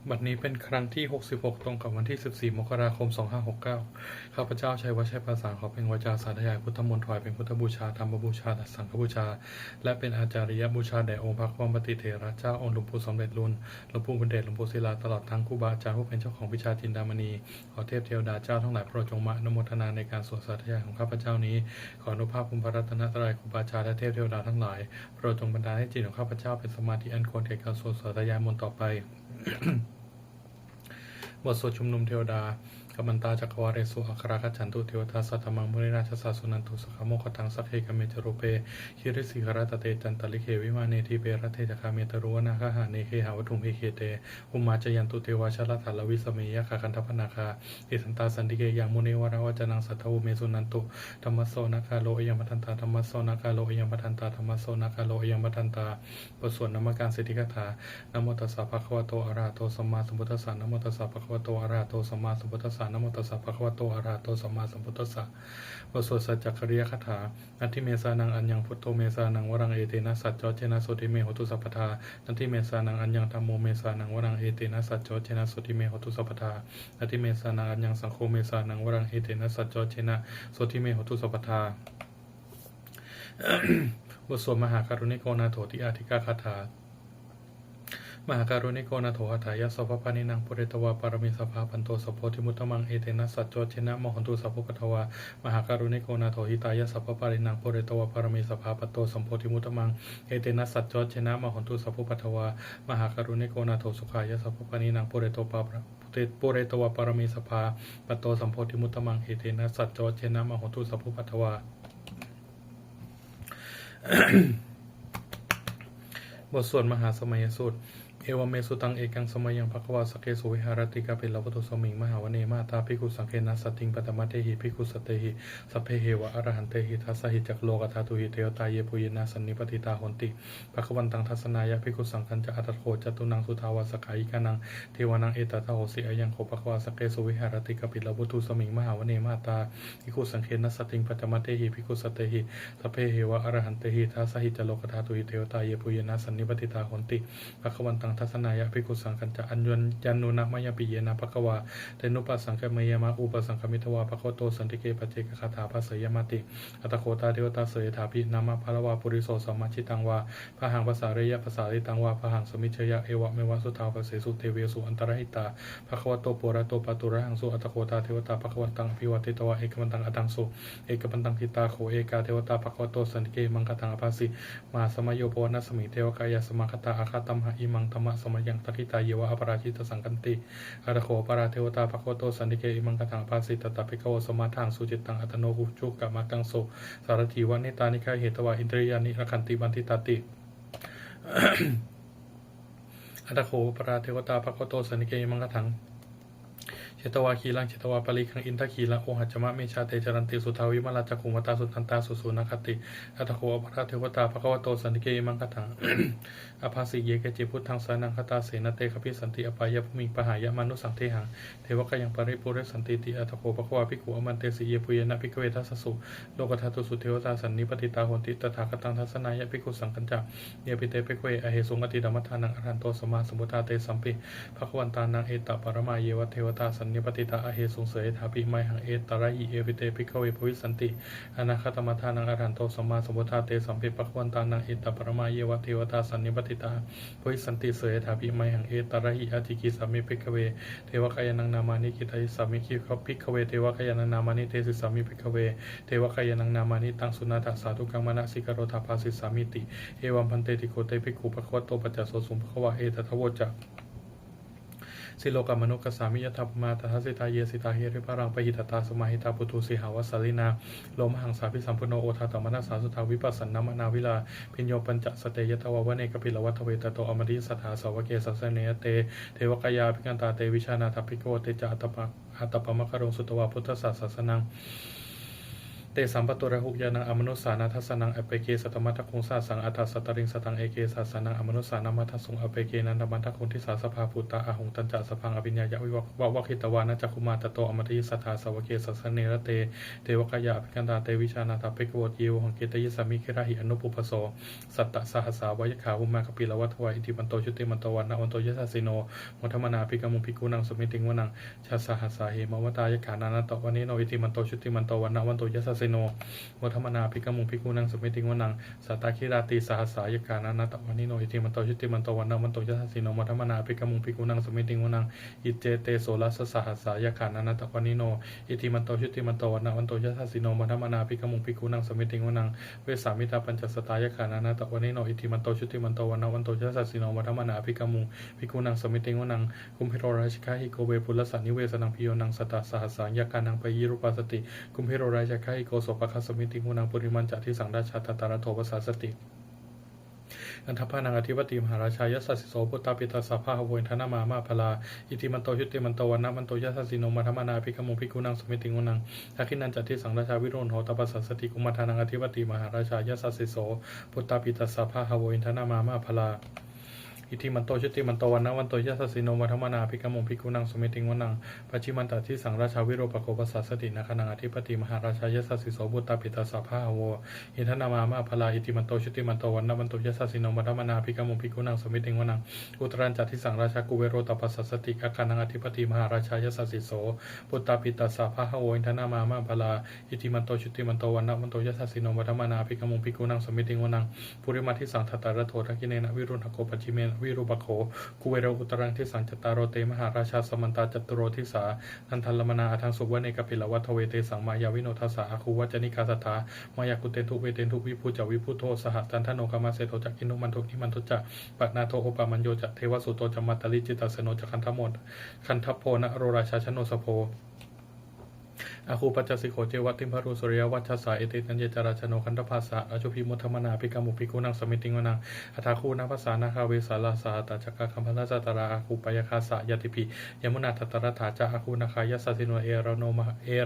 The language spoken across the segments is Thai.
บัดนี้เป็นครั้งที่66ตรงกับวันที่14มกราคม2569ข้าพเจ้าชัยวชัยภาษาขอเป็นวาจาสาธยายพุทธมนต์ถวายเป็นพุทธบูชาธรรมบูชาสังฆบูชาและเป็นอาจาริยบูชาแด่องค์พระบรมติเถระเจ้าองค์หลวงปู่สมเด็จรุ่นหลวงปู่บุญเดชหลวงปู่ศิลาตลอดทั้งครูบาอาจารย์ผู้เป็นเจ้าของวิชาจินดามณีขอเทพเทวดาเจ้าทั้งหลายโปรดจงมาอนุโมทนาในการสวดสาธยายของข้าพเจ้านี้ขออนุภาพคุณพระรัตนตรัยครูบาอาจารย์และเทพเทวดาทั้งหลายโปรดจงบันดาลให้จิตของข้าพเจ้าเป็นสมาธิอันควรแก่การสวดสาธยายมนต์ต่อไป บทสวดชุมนุมเทวดากัมมันตาจักรวาเรสุอัคราคัจฉันตุเทวตาสัตตมังมุนิราชสาสุนันตุสขโมคตังสักเฮกเมจโรเปคิริสิกรตเตจันตลิเควิมาเนทีเปรเทจคาเมตรุวนาคหาเนเคหาวัตุมเพเคเตอุมาจยันตุเทวาชลถาลวิสเมยคาคันทพนาคาอิสันตาสันติเกยังมุนีวราวจนังสัทธวุเมสุนันตุธรรมโสนาคาโลยังพันตาธรรมโสนาคาโลยังพันตาธรรมโสนาคาโลยังพันตาบทสวดนามการสิทธิคาถานะโมตัสสะภะคะวะโตอะระหะโตสัมมาสัมพุทธัสสะนะโมตัสสะภะคะวะโตอะระหะโตสัมมาสัมพุทธัสสะนะโมตัสสะภะคะวะโตอะระหะโตสัมมาสัมพุทธัสสะบทสวดสัจจคริยคาถานันทิเมสานังอัญญังพุทโธเมสานังวรังเอเตนะสัจจเจนะโสติเมโหตุสัพพทานันทิเมสานังอัญญังธัมโมเมสานังวรังเอเตนะสัจจเจนะโสติเมโหตุสัพพทานันทิเมสานังอัญญังสังโฆเมสานังวรังเอเตนะสัจจเจนะโสติเมโหตุสัพพทา บทสวดมหาการุณิโกนาโถติอาธิกาคาถามหาการุณิโกนาโถอัฏฐายะสัพพปานินังปุเรตวาปารมิสัพพะปันโตสัพโพธิมุตตมังเอเตนะสัจโจเชนะมหันตุสัพพปทวามหาการุณิโกนาโถหิตายะสัพพปารินังปุเรตวาปารมิสัพพะปันโตสัมโพธิมุตตมังเอเตนะสัจโจเชนะมหันตุสัพพปทวามหาการุณิโกนาโถสุขายะสัพพปานินังปุเรตวาปุเรตวาปารมิสัพพะปันโตสัมโพธิมุตตมังเอเตนะสัจโจเชนะมหันตุสัพพปทวา บทสวดมหาสมัยสูตรเอวเมสุตังเอกังสมัยยังภควาสเกสุวิหารติกาเปลวัตุสมิงมหาวเนมาตาภิกขุสังเกนัสติงปตมะเทหิภิกขุสเตหิสัพเพเหวะอรหันเตหิทัสสหิจักโลกธาตุหิเทวตาเยปุยนาสันนิปติตาหนติภควันตังทัศนายะภิกขุสังคัญจะอัตโขจตุนังสุทาวาสกายิกานังเทวานังเอตตาโหสิอายังโคภควาสเกสุวิหารติกาเปลวัตุสมิงมหาวเนมาตาภิกขุสังเกนัสติงปตมะเทหิภิกขุสเตหิสัพเพเหวะอรหันเตหิทัสสหิจักโลกธาตุหิเทวตาเยปุยนาสันนิปติตาหนติภควันตังทัศนายะภิกขุสังคัญจะอัญยันนุนะมยปิเยนะภควาเตนุปัสสังคเมยมะอุปสังคมิทวาภควโตสันติเกปเจกคาถาภาษยมติอัตโคตาเทวตาเสยถาภินามาภรวาปุริโสสัมมาชิตังวาพหังภาษาเรยะภาษาลิตังวาพหังสมิชยะเอวะเมวะสุทาวเสสุเทเวสุอันตรหิตาภควโตปุระโตปตุระหังสุอัตโคตาเทวตาภควันตังภิวัติตวะเอกมันตังอตังสุเอกมันตังทิตาโขเอกาเทวตาภควโตสันติเกมังคตังอภาสิมาสมโยปวนัสมิเทวกายสมาคตาอาคาตัมหะอิมังธรรมะสมยังตกิตาเยวะอปราชิตสังกันติอาตโขปราเทวตาภควโตสันติเกอิมังคตังอภาสิตตภิกขวสมาทังสุจิตตังอัตโนหุจุกะมักังโสสารถีวันนิตานิคาเหตวะอินทริยานิรคันติบันติตติ อัตโขปราเทวตาภควโตสันติเกอิมังคตังเชตวาคีลังเชตวาปริคังอินทคีลังโอหัจจมะเมชาเตจรันติสุทาวิมาลาจักขุมตาสุตันตาสุสุนัคติอัตโขปราเทวตาภควโตสันติเกอิมังคตัง อภาสิเยเกจิพุทธังสานังคตาเสนเตคพิสันติอปายะภุมิงปหายะมนุสังเทหังเทวกยังปริปุเรสันติติอัตโขภควาภิกขุอมันเตสิเยปุเยนะภิกขเวทัสสุโลกธาตุสุเทวตาสันนิปติตาโหติตถาคตังทัสนายะภิกขุสังกัญจเยปิเตภิกขเวอเหสุงอติดัมมทานังอรหันโตสมาสมุทธาเตสัมปิภควันตานังเอตปรมาเยวะเทวตาสันนิปติตาอเหสุงเสยถาภิไมหังเอตระหิเอปิเตภิกขเวภวิสันติอนาคตมทานังอรหันโตสมาสมุทธาเตสัมปิภควันตานังเอตปรมาเยวะเทวตาสันนิปติตาภิสันติเสยถาภิไมหังเอตระหิอธิกิสามิภิกขเวเทวกายนังนามานิกิตายิสามิคิภิกขเวเทวกายนังนามานิเทสิสามิภิกขเวเทวกายนังนามานิตังสุนาถสาธุกังมนะสิกโรธาภาสิสามิติเอวัมพันเตติโกเตภิกขุภควโตปัจจโสสุภควะเอตทโวจะสิโลกามนุกัสสามิยถาภมาตทัสสิตาเยสิตาเฮริภารังปหิตตาสมาหิตาปุตุสิหาวสาลินาโลมหังสาภิสัมพุโนโอทาตมนัสสาสุทาวิปัสสันนามนาวิลาพิญโยปัญจสเตยตวาวเนกปิลวัตเวตโตอมริสัทธาสาวเกสัสเนยเตเทวกายาภิกันตาเตวิชานาถภิกโวเตจาอัตปะมะคารงสุตวาพุทธศาสนัง เตสัมปตุระหุยานังอมนุสสานาทัสสนังอเปเกสัตมัตถคงสาสังอัตถสตริงสตังเอเกสัสสนังอมนุสสานามัทสุงอเปเกนันตมันทคงทิสาสภาภูตาอาหุงตัญจะสพังอภิญญายะวิวัคิตวานะจักขุมาตโตอมตยิสัทธาสวเกสัสเนระเตเทวกายะภิกันตาเตวิชานาตาเปกโวติโยหังเกตยิสามิเคระหิอนุปุปโสสัตตสหัสสาวยขาหุมากปิลวัตวะอิติมันโตชุติมันโตวันนะวันโตยะสัสสิโนมัทมนาภิกมุภิกุนังสมิติงวนังชาสหัสสาเหมวตายขานานะตวันนี้โนอิติมันโตชุติมันโตวันนะวันโตยะสัสสิโนมัทมนาภิกมุภิกุนังสมิติงวนังสัตตคิราติสหัสสายขานานะตวันนี้โนอิติมันโตชุติมันโตวันนะวันโตยะสัสสิโนมัทมนาภิกมุภิกุนังสมิติงวนังอิเจเตโสลัสสหัสสายขานานะตวันนี้โนอิติมันโตชุติมันโตวันนะวันโตยะสัสสิโนมัทมนาภิกมุภิกุนังสมิติงวนังเวสามิตาปัญจสตายขานานะตวันนี้โนอิติมันโตชุติมันโตวันนะวันโตยะสัสสิโนมัทมนาภิกมุภิกุนังสมิติงวนังกุมพิโรราชิกาหิโกเวปุลสันนิเวสนังพิโยนังสตสหัสสายกานังปยิรูปาสติกุมพิโรราชิกาหิโกโสปะคัสมิติงวนังปุริมันจัติสังราชาตตารโทวสาสติอันทพานังอธิปติมหาราชายสัสสิโสพุตตาปิตาสัพพะหเวนธนามามาพลาอิติมันโตชุติมันโตวันนะมันโตยัสสิโนมัทมนาภิกมุภิกุนังสมิติงวนังทักขินันจัตติสังราชาวิโรณโหตปัสสัสติกุมัทานังอธิปติมหาราชายสัสสิโสพุตตาปิตาสัพพะหเวนธนามามาพลาอิทิมันโตชุติมันโตวันนะวันโตยะสัสสิโนมัทมนาภิกมุภิกุนังสมิติงวนังปัจฉิมันตติสังราชาวิโรปโกปัสสัสตินะขณังอธิปติมหาราชายสัสสิโสบุตตาปิตาสัพพะโวอินทนามามาพลาอิติมันโตชุติมันโตวันนะวันโตยะสัสสิโนมัทมนาภิกมุภิกุนังสมิติงวนังอุตรัญจัตติสังราชากุเวโรตปัสสัสตินะขณังอธิปติมหาราชายสัสสิโสบุตตาปิตาสัพพะโวอินทนามามาพลาอิติมันโตชุติมันโตวันนะวันโตยะสัสสิโนมัทมนาภิกมุภิกุนังสมิติงวนังปุริมาทิสังทัตตารโททักขิเนนะวิรุณหโกปัจฉิเมนะวิรูปโขกุเวโรอุตรังทิสังจตารโรเตมหาราชาสมันตาจตุโรทิสานันทัลลมนาอาทังสุวเนกปิลวัตเวเตสังมายาวิโนทัสสะอาคูวัจนิกาสัทธามายากุเตนทุเวเตนทุวิภูจวิภูโทสหจันทโนกามาเสโตจักกินุมันทุนิมันทุจะปัตนาโทโอปามัญโยจะเทวสุโตจมัตตลิจิตาสโนจะคันทโมดคันทโพนะโรราชาชโนสโพอาคูปัจจสิโขเจวัติมพรุสุริยวัชสาเอติตัญเยจาราชโนคันธภาษาอาชุพิมุทมนาภิกมุภิกุนังสมิติงวนังอัฏฐคูนาภาษานาคาเวสาลาสาตาจักกัมพันธจตราอาคูปยคาสายติภิยมุนาทัตตรถาจาอาคูนาคายสัสสิโนเอ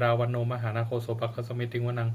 ราวันโนมหานาโคโสปะคสมิติงวนัง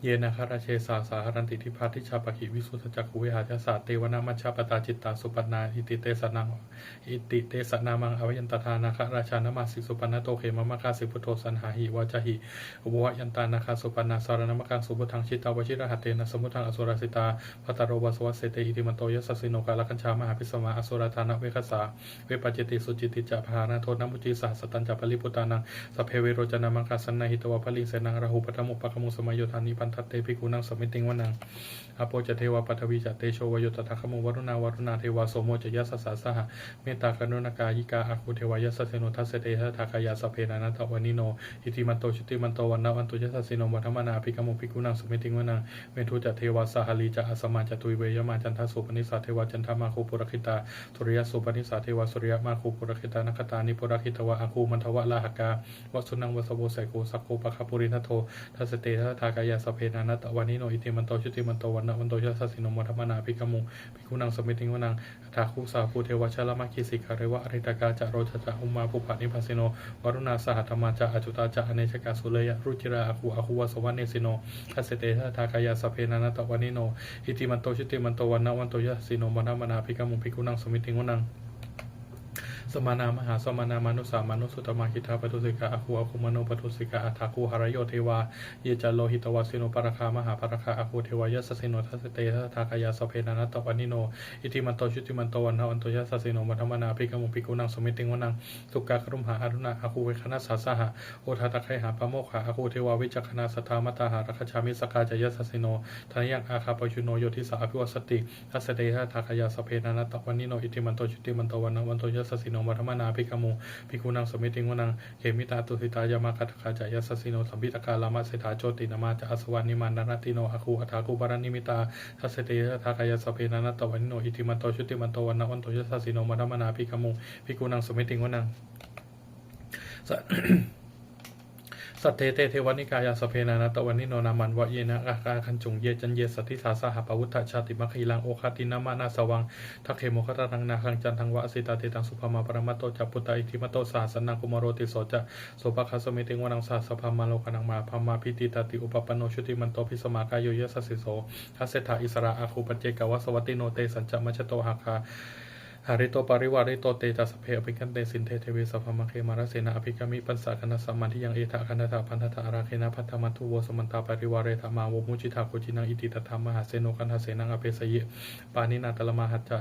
เยนะคาราเชสาสาหรันติทิพาทิชาปกิวิสุทธจักขุวิหารศาสตร์เทวนามัชฌาปตาจิตตาสุปนาอิติเตสนามังอวยันตทานาคราชานามาสิสุปนโตเขมมะคาสิพุทโธสันหาหิวาจหิอุบวยันตานาคาสุปนาสารนมกังสุพุทธังชิตาวชิรหัตเตนะสมุทังอสุรสิตาพัตโรวสวัสเสเตอิติมันโตยัสสิโนกาลกัญชามหาภิสมาอสุรธานะเวคัสสาเวปัจเจติสุจิติจาภานาโทนมุจิสหัสตัญจปริปุตานังสัพเพเวโรจนามังคาสันนาหิตวะพลิงเสนังราหูปตมุปะกมุสมัยโยธานิปันทัตเตภิกขุนังสมิติงวนังอโปจเทวปัทวีจเตโชวโยตถาคโมวรุณาเทวาโสโมจยัสสะสหะเมตตากรุณากายิกาอาคูเทวายัสสเนทัสเสเตทากายาสเพนานัตวานิโนอิติมันโตชุติมันโตวันนะวันโตยัสสโนวัฒมนาภิกมุภิกุนังสมิติงวนังเมธุจเทวาสหลีจะอสมาจตุยเวยมาจันทสุปนิสาเทวาจันทมาคูปุรคิตาทุริยสุปนิสาเทวาสุริยมาคูปุรคิตานคตานิปุรคิตวะอาคูมันทวะลาหกาวสุนังวสโวไสโกสักโกปะคปุริทัตโททัสเสเตทากายาสเพนานัตวานิโนอิติมันโตชุติมันโตวันนะวันโตยัสสโนวัฒมนาภิกมุภิกุนังสมิติงวนังทาคุสาภูเทวชลมาคิสิกาเรวะอริตกาจาโรจจะอุมาภูปานิพัสสิโนวรุณาสหัตมาจาอจุตาจาอเนชกาสุเลยะรุจิราอาคูวสวรรเนสิโนทัสเสเตทากายาสเพนานัตวานิโนอิติมันโตชุติมันโตวันนะวันโตยัสสโนวัฒมนาภิกมุภิกุนังสมิติงวนังสมานามหาสมานามานุสามานุสุตมาคิทาปตุสิกาอาคูมโนปตุสิกาอัฏฐาคูหารโยเทวาเยจัลโลหิตวาสิโนปรคามหาปรคาอาคูเทวายัสสิโนทัสเตทากายาสเพนานัตวานิโนอิติมันโตชุติมันโตวันนะวันโตยัสสิโนวัฒมนาภิกมุภิกุนังสมิติงวนังสุกากรุมหาอรุณาอาคูเวคณะสาสหะโอทาตะไคหาปโมขะอาคูเทวาวิจักขณาสัทธามตาหารัคชามิสกาจยัสสิโนทายังอาคาปชุโนโยทิสาอภิวัสติทัสเตทากายาสเพนานัตวานิโนอิติมันโตชุติมันโตวันนะวันโตยัสสิโนวัฒมนาภิกภิกขุนังสมิติงวนังเขมิตาตุสิตายามาคัตคาจายสสิโนสัมพิตกาลามาเสถาโจตินามาจะอสวานิมานนาติโนอาคูอัฏฐาคูบารานิมิตาทัสเตทากายาสเพนานัตวานิโนอิติมันโตชุติมันโตวันนะวันโตยัสสิโนมัทมนาภิกขุภิกขุนังสมิติงวนัง สัตเทเตเทวนิกายาสเพนานาตวันนิโนนามันวะเยนะอาคาคันจุงเยจันเยสัตติสาสหปวุฒชาติมะคีลังโอคาตินามานาสวังทักเขโมคตานังนาคังจันทังวะสิตาเตตังสุภามาปรมัตโตจัปุตตาอิทิมัตโตสาสนังกุมารโรติโสจะโสภคัสเมติงวนังสาสภามาโลกนังมาภามาพิติตติอุปปโนชุติมันโตพิสมากายโยยสัสสิโสทัสเสถาอิสระอาคูปัจเจกวะสวัติโนเตสัญจมัชโตหาคาหาริโตปาริวาริโตเตจัสเพอภิกันเตสินเทเทวิสัพพมะเคมารเสนาอภิกามิปัสสะคณะสัมมันที่ยังเอทะคณะตาพันธะอาราเคนะพันธมัทุโวสมันตาปริวาเรธมาโวมุจิตาโคจินังอิติตถามหาเสโนกันหาเสนังอเปสยิปานินาตละมหัจจะ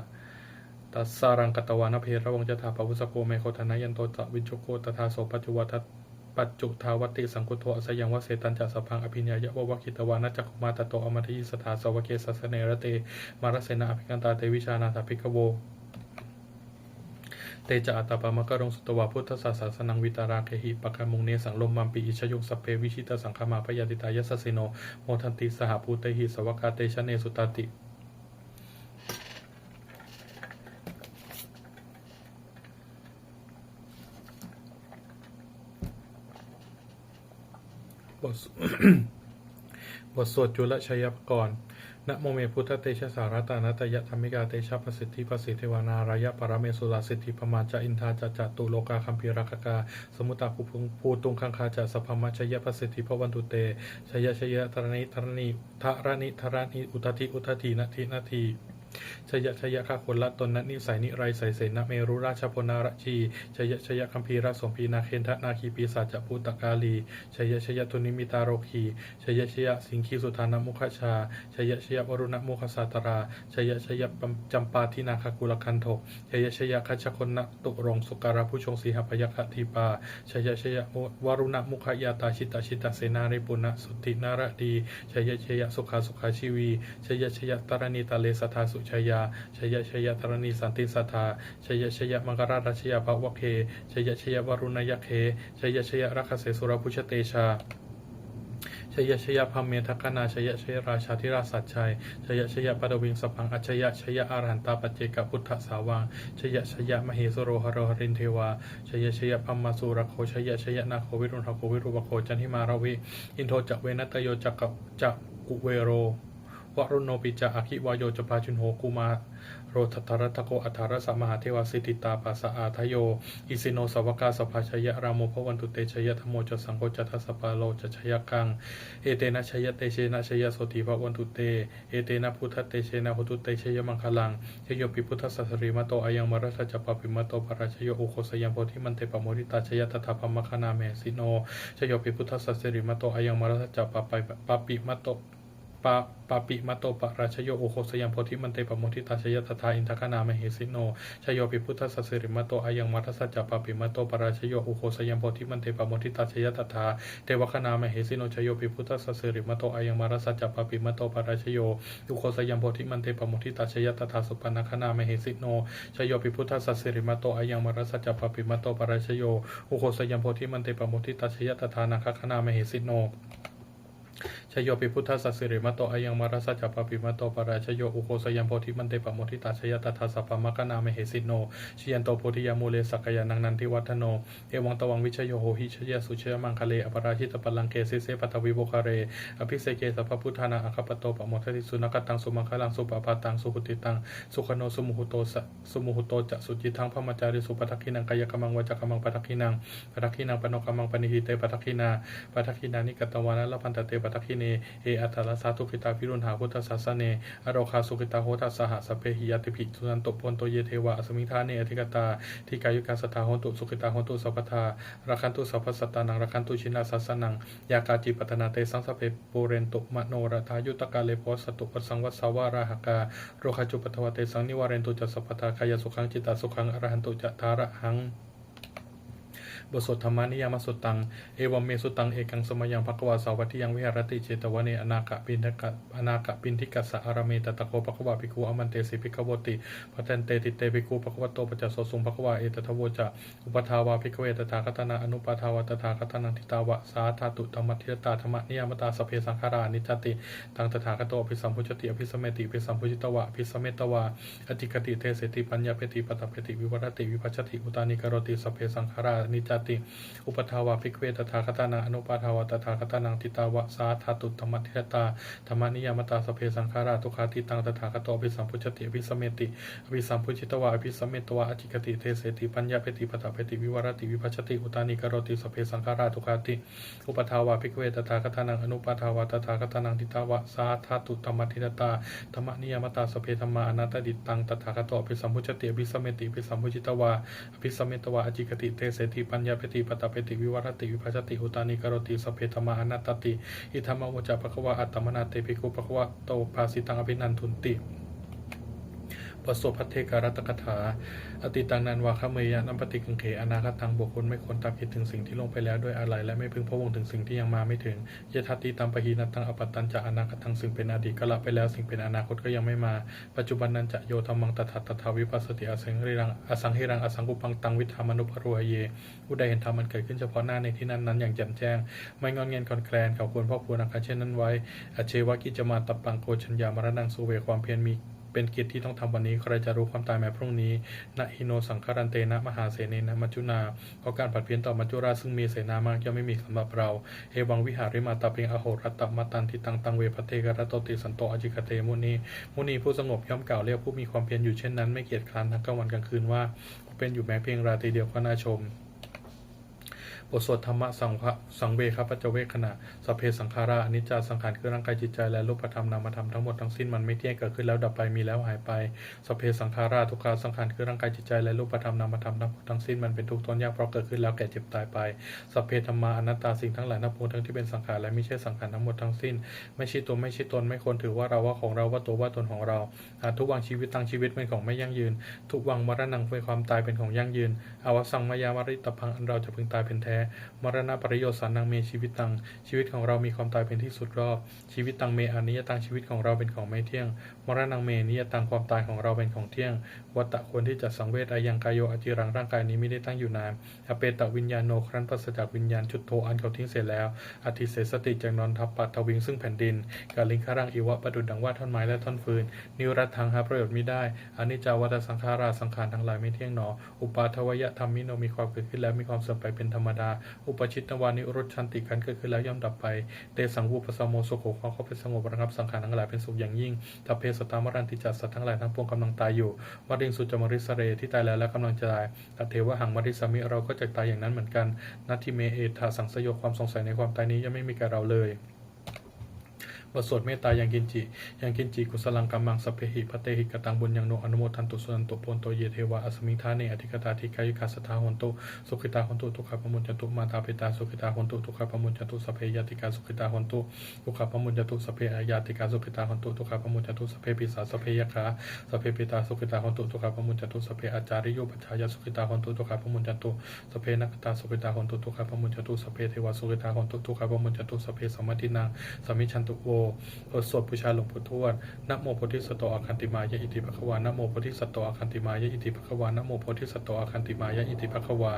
ตัสสารังกตวานเพระวังจถาปวุสโกเมโคทนายันโตจะวิจุโกตถาโสปัจจุวัตปัจจุทาวัติสังคุโตอสยังวเสตันจัสพังอภิญญายะววคิตวานัจจคุมาตโตอมัทยิสถาสวเกสัสเนรเตมารเสนาอภิกันตาเตวิชานาถภิกโวเตจะอัตตปามะกะรงสุตวาพุทธศาสนังวิตาราเคหิปะกามุงเนสังลมมัมปีอิชยุงสเปวิชิตสังฆมาพยาติตายสสิโนโมทันติสหภูเตหิสวกาเตชะเนสุตติบทสวดจุลชัยภกรนะโมเมพุทธเตชะสารตานัตยะธรรมิกาเตชะประสิทธิประสิทธิวานารายะปรเมสุราสิทธิพมาจาอินทาจัตุโลกาคัมภีรักกาสมุตตาภูตุงคังคาจะสัพพมัชยะประสิทธิพวันตุเตชยชยะธรณิอุทธีนาทีชยชยะข้าคนละตนนันิสัยนิไรใสเสนเมรุราชพนารชีชยคัมภีรสมพีนาเคนทนาคีปีศาจภูตกาลีชยตุนิมิตาโรคีชยสิงคีสุธานามุขชาชยวรุณมุขสาตราชยจำปาทินาคกุลคันโทชยคัชคนนตุรงสุการผู้ชงสีหพยคทีปาชยวรุณมุขยาตาชิตเสนาริปุณสุตินารดีชยสุขาชีวีชยตรณีตาเลสทาสุชยาชยธรณีสันติสัทธาชยมังกรราชยาภวเคชยวรุณยเคชยรักเสสุรพุชเตชาชยพัมเมทักนาชยราชาธิราชสัจชัยชยปดวิงสพังอัจชยอารันตาปัจเจกพุทธสาวังชยมเหสโรหรหรินเทวาชยพัมมาสุรโคชยนาโควิรุณโควิรุปโคจันทิมาราวิอินโทจักเวนัตโยจักกุเวโรวรุณโนปิจาอคิวายโยจปาจุนโหกุมาโรทัตรัตโกอัฏฐารสมหาเทวสิติตาปัสสะอาทโยอิสิโนสวกาสภาชยรามโมภวันตุเตชยธรรมโมจสังโฆจทัสสปาโลจชยกังเอเตนะชยเตเชนะชยโสติภวันตุเตเอเตนะพุทธเตเชนะหุตุเตชยมังคลังชโยปิพุทธสัสริมโตอายังมรัสจัปปิมโตปราชโยอุโคสยังโพธิมันเตปโมริตาชยตถาภมคณาเมสิโนชโยปิพุทธสัสริมโตอายังมรัสจัปปิมโตปาปิมัตโตปราชโยโอโคสยังโพธิมันเตปโมทิตาชยตถาอินทกนามเหสิโนชโยปิพุทธสัสสิริมัตโตอายังมัทสัจจปาปิมัตโตปราชโยโอโคสยังโพธิมันเตปโมทิตาชยตถาเทวคนามเหสิโนชโยปิพุทธสัสสิริมัตโตอายังมัทสัจจปาปิมัตโตปราชโยโอโคสยังโพธิมันเตปโมทิตาชยตถาสุปนคณามเหสิโนชโยปิพุทธสัสสิริมัตโตอายังมัทสัจจปาปิมัตโตปราชโยโอโคสยังโพธิมันเตปโมทิตาชยตถานาคคณามเหสิโนชโยปิพุทธสัสสิริมโตอายังมารัสจัปปิมโตปราชโยอุโคสยังโพธิมันเตปโมทิตาชยตถาสัพพมกนามเหสิโนชยันโตโพธิยามูเลสักยานังนันทิวัฒโนเอวังตวังวิชโยโหหิชยสุชยมังคเลอปราชิตปัลลังเกสิเสปตวิโบคาเรอภิเสเกสัพพพุทธานาอัคปโตปโมทติสุนกตังสุมังคลังสุปปาตังสุหุติตังสุขโนสุมุหุโตจะสุจิทังพมจาริสุปทักขินังกายกมังวจกมังปทักขินังปนกมังปณิหิเตปทักขินานิกตวานะละพันตเตปทักขิเนเออัตตลสาธุปิตาพิรุณหาพุทธศาสเนอโรคาสุกิตาโหทัสสหสเปหิยติภิสุนันโตปนโตเยเทวะอสมิทาเนอธิกตาทิกายุกาสตาโหตุสุกิตาโหตุสัพพทาราคันตุสัพพสัตตานังราคันตุชินาสัสนังยากาจิปัตนาเตสังสเปปุเรนตุมโนรทายุตกาเลโพสตุปสังวัสสาวาราหกาโรคาจุปทวเตสังนิวาเรนตุจัสสัพพทาคายสุขังจิตาสุขังอรหันตุจัตตาระหังบทสวดธรรมานิยามสุตังเอวัมเมสุตังเอกังสมยังภควาสาวัติยังวิหารติเจตวเนอนาคปินทิกัสสะอารเมตตะโกภควาภิกขุอมันเตสิภิกขวติพัตันเตติเตภิกขุภควโตปัจจโสสุงภควาเอตทโวจะอุปทาวาภิกขเวตถาคตนาอนุปทาวาตถาคตนังทิตาวะสาธาตุธรรมทิตาธรรมนิยามตาสเพสังขารานิจติตังตถาคโตอภิสัมพุจติอภิสเมติอภิสัมพุจิตวะอภิสเมตวะอติกติเทเสติปัญญาเปติปตเพติวิวัตติวิปัชชติอุตานิกโรติสเพสังขารานิจ ติอุปทาวาภิกเวตถาคตานังอนุปาทาวาตถาคตานังทิตาวะสาธาตุธรรมทิฏฐาธรรมนิยามตาสเพสังขาราทุกขาติตังตถาคตอภิสัมพุชติอภิสัมเมติอภิสัมพุชิตวะอภิสัมเมตวะอจิกติเทเสติปัญญาเปติปตะเปติวิวรติวิภัชติอุตานิกโรติสเพสังขาราทุกขาติอุปทาวาภิกเวตถาคตานังอนุปาทาวาตถาคตานังทิตาวะสาธาตุธรรมทิฏฐาธรรมนิยามตาสเพธรรมาอนัตตดิตังตถาคตอภิสัมพุชติอภิสัมเมติอภิสัมพุชิตวะอภิสัมเมตวะอจิกติเทเสติปัญญาเปติปตะเปติวิวรติวิภัชติอุตานิกโรติสเพธรรมาอนัตติอิธัมมะโมจาภควะอัตตมนาเตภิกขุภควะโตภาสิตังอภินันทุนติปสพัทเทการัตกถาอติตังนันวาคเมยะนัมปติกังเขอนาคตังบุคคลไม่ควรตามคิดถึงสิ่งที่ลงไปแล้วด้วยอะไรและไม่พึงพะวงถึงสิ่งที่ยังมาไม่ถึงยทัตติตัมปหีนัตังอปัตตัญจะอนาคตังสิ่งเป็นอดีตก็ละไปแล้วสิ่งเป็นอนาคตก็ยังไม่มาปัจจุบันนั้นจะโยธรรมังตถาตถาวิปัสสติอสังหิรังอสังหิรังอสังกุปังตังวิธามนุภรุหเยผู้ใดเห็นธรรมมันเกิดขึ้นเฉพาะหน้าในที่นั้นอย่างแจ่มแจ้งไม่งอนเงียนคอนแคลนเขาควรพ่อควรอาการเช่นนั้นไว้อเชวะกิจมาตปังโกชัญญามรณังสุเวความเพียรมีเป็นกิจที่ต้องทำวันนี้ใครจะรู้ความตายแม้พรุ่งนี้นะฮิโนสังคารันเตนะมหาเสเนนะมัจจุนาเพราะการผัดเพี้ยนต่อมัจจุราชซึ่งมีเสนามากย่อมไม่มีสำหรับเราเอวังวิหาริมาตาเปงอโหรัตตมาตันทิตังเวพเทกรโตติสันโตอจิกเตมุนีผู้สงบย่อมกล่าวเรียกผู้มีความเพียรอยู่เช่นนั้นไม่เกียจคร้านทั้งกลางวันกลางคืนว่าเป็นอยู่แม้เพียงราตรีเดียวก็น่าชมบทสวดธรรมะสังเวคปัจเจเวคขณะสเพสังขาราอนิจจสังขารคือร่างกายจิตใจและรูปธรรมนามธรรมทั้งหมดทั้งสิ้นมันไม่เที่ยงเกิดขึ้นแล้วดับไปมีแล้วหายไปสเพสังขาราทุกขาสังขารคือร่างกายจิตใจและรูปธรรมนามธรรมทั้งหมดทั้งสิ้นมันเป็นทุกข์ทนยากเพราะเกิดขึ้นแล้วแก่เจ็บตายไปสเพธรรมาอนัตตาสิ่งทั้งหลายนับปวงทั้งที่เป็นสังขารและไม่ใช่สังขารทั้งหมดทั้งสิ้นไม่ใช่ตัวไม่ใช่ตนไม่ควรถือว่าเราว่าของเราว่าตัวว่าตนของเราทุกวังชีวิตตั้งชีวิตเป็นของไม่ยั่งยืนทุกวังมรณะเป็นความตายเป็นของยั่งยืนอวสังมายามริตพังอันเราจะพึงตายเป็นแท้มรณะปริโยสานังเมชีวิตตังชีวิตของเรามีความตายเป็นที่สุดรอบชีวิตตังเมอนิยตังชีวิตของเราเป็นของไม่เที่ยงมรณะเมนิยตังความตายของเราเป็นของเที่ยงวัตตะควรที่จะสังเวชอายังกายโยอจิรังร่างกายนี้ไม่ได้ตั้งอยู่นานอเปตวิญญาณโนครั้นปราศจากวิญญาณจุดโทอันเขาทิ้งเสร็จแล้วอธิเสสติจากนอนทับปัตถวิงซึ่งแผ่นดินกาลิงคารังอิวะประดุจดังว่าท่อนไม้และท่อนฟืนนิวรัตถังหาประโยชน์มิได้อนิจจาวัฏสังขาราสังขารทั้งหลายไม่เที่ยงหนออุปาทวยธรรมิโนมีความเกิดขึ้นแล้วมีความเสื่อมไปเป็นธรรมดาอุปชิตวานิรุชันติการเกิดขึ้นแล้วย่อมดับไปเตสังวูปสมโมสุโขความเขาเป็นสงบระงับสังขารทั้งหลายเป็นสุขอย่างยิ่งทัพเพสตามรันติจัสสัตว์ทั้งหลายทั้งปวงกำลังตายอยู่วริงสุจมริสเรที่ตายแล้วและกำลังจะตายตเทวะหังมริสามิเราก็จะตายอย่างนั้นเหมือนกันนัตถิเมเอธาสังสยความสงสัยในความตายนี้ยังไม่มีแก่เราเลยบทสวดเมตตายังกินจิกุสลังกัมมังสัพเพหิพเตหิกตังบุญยังโนอนุโมทันตุสุนันตุโพนโตเยเทวะอสมิงทาเนอธิกตาธิกายุคัสถาหนตุสุขิตาหนตุทุกขปมุญจตุมาตาเปตาสุขิตาหนตุทุกขปมุญจตุสัพเพยติกาสุขิตาหนตุทุกขปมุญจตุสัพเพอายาติกาสุขิตาหนตุทุกขปมุญจตุสัพเพปิสาสัพเพยขาสัพเพปิตาสุขิตาหนตุทุกขปมุญจตุสัพเพอาจาริโยปัจจายสุขิตาหนตุทุกขปมุญจตุสัพเพนักตาสุขิตาหนตุทุกขปมุญจตุสัพเพเทวสุขิตาหนตุทุกขปมุญจตุสัพเพสมัตินังสมิชันตุโวสวดบูชาหลวงปู่ทวดนะโมโพธิสัตว์อาคันติมายะอิติภควานะโมโพธิสัตว์อาคันติมายะอิติภควานะโมโพธิสัตว์อาคันติมายะอิติภควา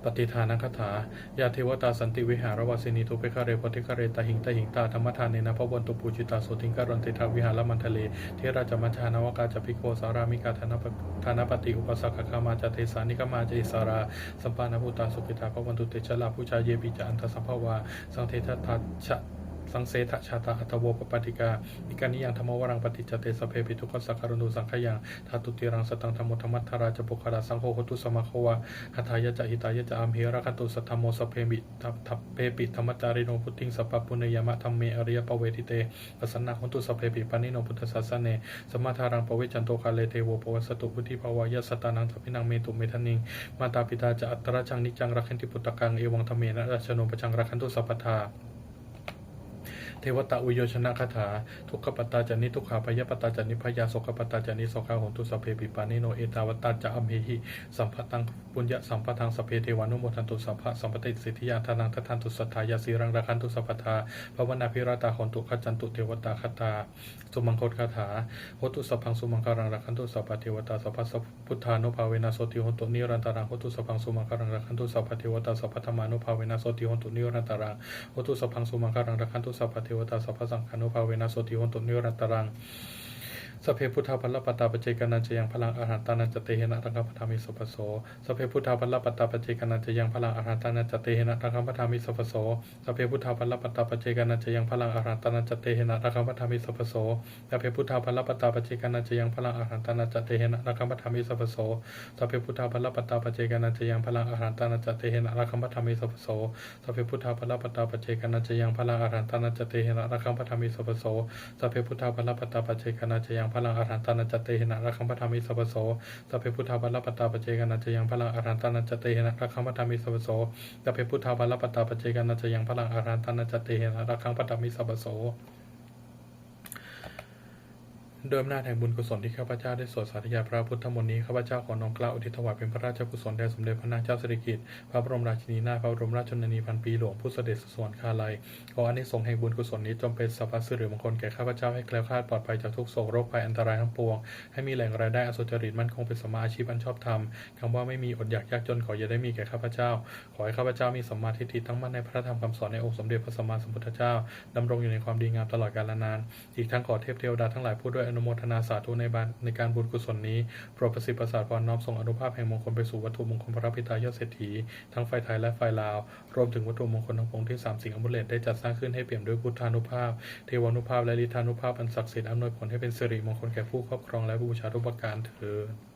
ปฏิทานังคถายาเทวตาสันติวิหารวาสินีทุเปคะเรปฏิคะเรตหิงตาธรรมทานเนนะพระวันตุปูจิตาโสติงการันติทาวิหารมันทะเลเทราจมัชานวกาจพิโกสารามิกาธนปฏิอุปสกขามาจเทสานิกมาจอิสาราสัมปานาภูตาสุขิตาพระวันตุเตชะลาผู้ชาเยปิจอันทสัมภวาสังเททัชะสังเสทชาตาอัตโวปปติกาอิกานิยังธรรมวรังปฏิจเตสเพปิทุกขสักการุสังขยังธาตุติรังสตังธรรมุธรรมัทธาราจปุคราสังโฆโหตุสมาโควะหทายะจะหิตายะจะอัมเหระคันตุสัทธโมสเพมิทัพเพปิธรรมจาริโนพุทธิงสัพพปุเนยมะธรรมเมอริยปเวทิเตปัสสนะโหตุสเพปิปานิโนพุทธศาสเนสมาทารังปเวจันโตคาเลเทโวปวัสตุพุทธิภาวายะสตานังสัพพินังเมตุเมทนิงมาตาปิตาจะอัตตระจังนิจังรักขันติปุตตะกังเอวังธรรมเมนะราชโนปจังรักขันตุสัพพทาเทวตาอุโยชนะคาถาทุกขปตาจานิทุกขาพยปตาจานิพยาโสกปตาจานิโสกาหนตุสเพปิปานิโนเอตาวตาจะอัมเหหิสัมภตังปุญญสัมปทังสเพเทวานุโมทันตุสัพพะสัมปติสิทธิยาทานังทันตุสัทธายาสีรังราคันตุสัพพทาภวนาภิราตาหนตุขจันตุเทวตาคตาสุมังคตคาถาโหตุสัพพังสุมังคารังราคันตุสัพพเทวตาสัพพะพุทธานุภาเวนะโสติหนตุนิรันตารังโหตุสัพพังสุมังคารังราคันตุสัพพเทวตาสัพพธรรมานุภาเวนะโสติหนตุนิรันตารังโหตุสัพพังสุมังคารังราคันตุสัพพเทวตาสัพพสังฆานุภาเวนะโสติหนตุนิรันตารัง สัพเพพุทธาภัลลปัตตาปเจกนันจะยังพลังอาหารตานันจะเตหินะรังคัมปทามิสัพพโสสัพเพพุทธาภัลลปัตตาปเจกนันจะยังพลังอาหารตานันจะเตหินะรังคัมปทามิสัพพโสสัพเพพุทธาภัลลปัตตาปเจกนันจะยังพลังอาหารตานันจะเตหินะรังคัมปทามิสัพพโสสัพเพพุทธาภัลลปัตตาปเจกนันจะยังพลังอาหารตานันจะเตหินะรังคัมปทามิสัพพโสสัพเพพุทธาภัลลปัตตาปเจกนันจะยังพลังอาหารตานันจะเตหินะรังคัมปทามิสัพพโสสัพเพพุทธาภัลลปัตตาปเจกนันจะยังพลังอาหารตานันจะเตหินะรังคัมปทามิสัพพโสสัพเพพุทธาภัลลปัตตาปเจกนันจะยังพลังอาหารตานันจะเตหินะรังคัมปทามิสัพพโสสัพเพพุทธาภัลลปัตตาปเจกนันจะยังพลังอาหารตานันจะเตหินะรังคัมปทามิสัพพโสสัพเพพุทธาภัลลปัตตาปเจกนันจะยังพลังอาหารตานันจะเตหินะรังคัมปทามิสัพพโสโดยอำนาจแห่งบุญกุศลที่ข้าพเจ้าได้สวดสาธยายพระพุทธมนต์นี้ข้าพเจ้าขอน้อมเกล้าอุทิศถวายเป็นพระราชกุศลแด่สมเด็จพระนางเจ้าสิริกิติ์พระบรมราชินีนาถพระบรมราชชนนีพันปีหลวงผู้เสด็จสู่สวรรคาลัยขออานิสงส์แห่งบุญกุศลนี้จงเป็นสัพพสิริมงคลแก่ข้าพเจ้าให้แคล้วคลาดปลอดภัยจากทุกโศกโรคภัยอันตรายทั้งปวงให้มีแหล่งรายได้อันสุจริตมั่นคงเป็นสัมมาอาชีพอันชอบธรรมคำว่าไม่มีอดอยากยากจนขออย่าได้มีแก่ข้าพเจ้าขอให้ข้าพเจ้ามีสัมมาทิฏฐิตั้งมั่นในพระธรรมคำสอนในองค์สมเด็จพระสัมมาสัมพุทธเจ้าดำรงอยู่ในความดีงามตลอดกาลนานอีกทั้งขอเทพเทวดาทั้งหลายผู้ด้วยอนุโมทนาสาธุในการบุญกุศลนี้โปรดประสิทธิ์ประสาทพรน้อมส่งอนุภาพแห่งมงคลไปสู่วัตถุมงคลพระพิตายอดเศรษฐีทั้งฝ่ายไทยและฝ่ายลาวรวมถึงวัตถุมงคลทั้งปวงที่3สิ่งอมุเลตได้จัดสร้างขึ้นให้เปี่ยมด้วยพุทธานุภาพเทวานุภาพและฤทธานุภาพอันศักดิ์สิทธิ์อำนวยผลให้เป็นสิริมงคลแก่ผู้ครอบครองและผู้บูชาทุกประการเถิด